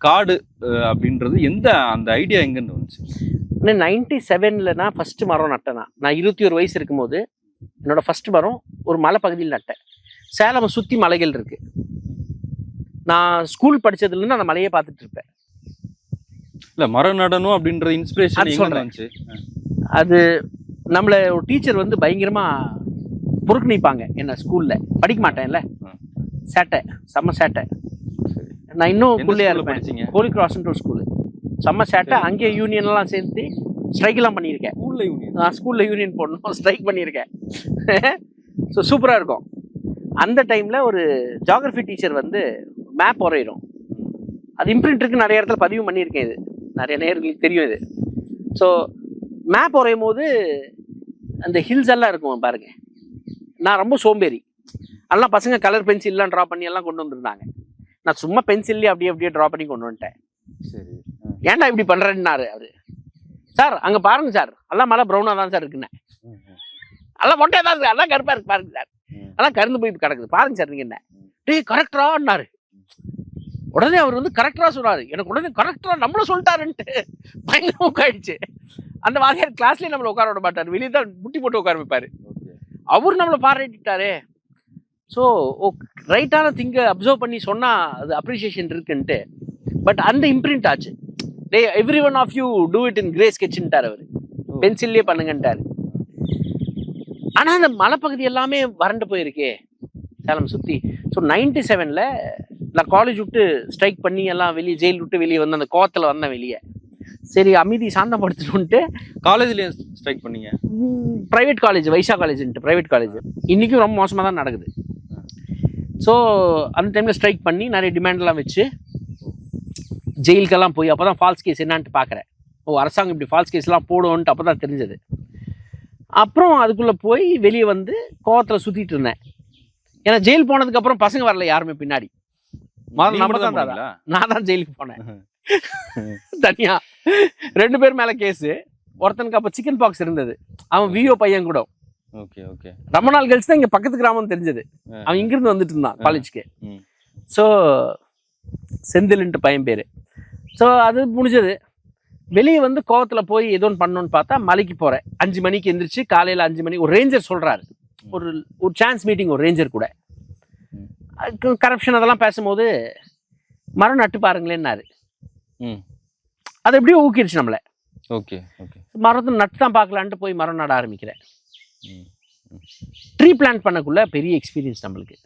காடு அப்படின்றது அந்த ஐடியா எங்கேருந்து வந்துச்சு? 97ல் நான் ஃபர்ஸ்ட் மரம் நட்டேன். நான் 21 வயசு இருக்கும்போது என்னோட ஃபர்ஸ்ட் மரம் ஒரு மலை பகுதியில் நட்டேன். சேலம் சுற்றி மலைகள் இருக்கு. நான் ஸ்கூல் படிச்சதுலேருந்து அந்த மலையை பார்த்துட்டு இருப்பேன். இல்லை, மரம் நடணும் அப்படின்ற இன்ஸ்பிரேஷன் எங்க வந்துச்சு? அது நம்மளை ஒரு டீச்சர் வந்து பயங்கரமா பொறுக்குனிப்பாங்க. என்ன ஸ்கூல்ல படிக்க மாட்டேன்ல, சேட்டை, செம்ம சேட்டை. நான் இன்னும் குள்ளையா இருப்பேன். ஹோலி கிராஸ்ன்ற ஒரு ஸ்கூலு, செம்ம சேட்டை. அங்கேயே யூனியன்லாம் சேர்த்து ஸ்ட்ரைக்லாம் பண்ணியிருக்கேன். நான் ஸ்கூல்ல யூனியன் போடணும், ஸ்ட்ரைக் பண்ணியிருக்கேன். ஸோ சூப்பராக இருக்கும். அந்த டைமில் ஒரு ஜியாகிரஃபி டீச்சர் வந்து மேப் வரையிடும். அது இம்ப்ரிண்ட்டுக்கு நிறைய இடத்துல பதிவு பண்ணியிருக்கேன். இது நிறைய நேர்களுக்கு தெரியும் இது. ஸோ மேப் வரையும் போது அந்த ஹில்ஸ் எல்லாம் இருக்கும் பாருங்க. நான் ரொம்ப சோம்பேறி. அதெல்லாம் பசங்க கலர் பென்சில்லாம் ட்ரா பண்ணி எல்லாம் கொண்டு வந்துருந்தாங்க. நான் சும்மா பென்சில்லே அப்படியே ட்ரா பண்ணி கொண்டு வந்துட்டேன். சரி, ஏன்டா இப்படி பண்ணுறேன்னாரு அவரு. சார் அங்கே பாருங்க சார், எல்லாம் மழை ப்ரௌனாக தான் சார் இருக்குண்ணே. எல்லாம் மொட்டையாக தான் சார், எல்லாம் கருப்பாக இருக்கு பாருங்க சார், எல்லாம் கருந்து போய் கிடக்குது பாருங்க சார் நீங்கள் என்ன. டேய் கரெக்டரான்னாரு. உடனே அவர் வந்து கரெக்டரா சொன்னாரு. எனக்கு உடனே கரெக்டரா நம்மள சொல்லிட்டாருன்ட்டு பயங்கரமா ஆயிடுச்சு. அந்த வாத்தியார் கிளாஸ்லயே நம்மள உட்கார விட மாட்டாரு, வெளியே தான் முட்டி போட்டு உட்கார வைப்பாரு. அவர் நம்மளை பாராட்டிட்டாரே. ஸோ ரைட்டான திங்கை அப்சர்வ் பண்ணி சொன்னா அது அப்ரிசியேஷன் இருக்குன்ட்டு. பட் அந்த இம்ப்ரிண்ட் ஆச்சு. They every one of you do it in grey ஸ்கெட்ச்ன்ட்டார் அவர். பென்சில்லே பண்ணுங்கன்ட்டாரு. ஆனா அந்த மலைப்பகுதி எல்லாமே வறண்டு போயிருக்கே சேலம் சுத்தி. ஸோ 97ல் நான் காலேஜ் விட்டு ஸ்ட்ரைக் பண்ணி எல்லாம் வெளியே, ஜெயில் விட்டு வெளியே வந்து அந்த கோவத்தில் வந்தேன் வெளியே. சரி அமைதி சாந்தப்படுத்தணுன்ட்டு. காலேஜ்லேயே ஸ்ட்ரைக் பண்ணீங்க? ப்ரைவேட் காலேஜ், வைஷா காலேஜ்ன்ட்டு ப்ரைவேட் காலேஜ். இன்றைக்கும் ரொம்ப மோசமாக தான் நடக்குது. ஸோ அந்த டைமில் ஸ்ட்ரைக் பண்ணி நிறைய டிமாண்ட்லாம் வச்சு ஜெயிலுக்கெல்லாம் போய் அப்போ தான் ஃபால்ஸ் கேஸ் என்னான்ட்டு பார்க்குறேன். அரசாங்கம் இப்படி ஃபால்ஸ் கேஸ்லாம் போடுவோன்ட்டு அப்போ தான் தெரிஞ்சது. அப்புறம் அதுக்குள்ளே போய் வெளியே வந்து கோவத்தில் சுற்றிட்டு இருந்தேன். ஏன்னா ஜெயில் போனதுக்கப்புறம் பசங்க வரல யாருமே பின்னாடி. நான் தான் ஜெயிலுக்கு போனேன் தனியா. 2 பேர் மேல கேஸு. ஒருத்தனுக்கு அப்ப சிக்கன் பாக்ஸ் இருந்தது. அவன் விஓ பையன் கூட. ரொம்ப நாள் கழிச்சு தான் இங்க பக்கத்து கிராமம் தெரிஞ்சது. அவன் இங்கிருந்து வந்துட்டு இருந்தான் காலேஜ்க்கு. ஸோ செந்தில்ன்ட்டு பையன் பேரு. ஸோ அது முடிஞ்சது. வெளியே வந்து கோவத்துல போய் ஏதோ ஒன்று பண்ணணும்னு பார்த்தா மலைக்கு போறேன். 5 மணிக்கு எந்திரிச்சு காலையில 5 மணிக்கு ஒரு ரேஞ்சர் சொல்றாரு. ஒரு சான்ஸ் மீட்டிங் ஒரு ரேஞ்சர் கூட. கரப்ஷன் அதெல்லாம் பேசும்போது மரம் நட்டு பாருங்களேன்னாரு. அது எப்படியோ ஊக்கிடுச்சு நம்மளை. மரத்தை நட்டு தான் பார்க்கலான்ட்டு போய் மரம் நட ஆரம்பிக்கிறேன். ட்ரீ பிளான்ட் பண்ணக்குள்ள பெரிய எக்ஸ்பீரியன்ஸ் நம்மளுக்கு.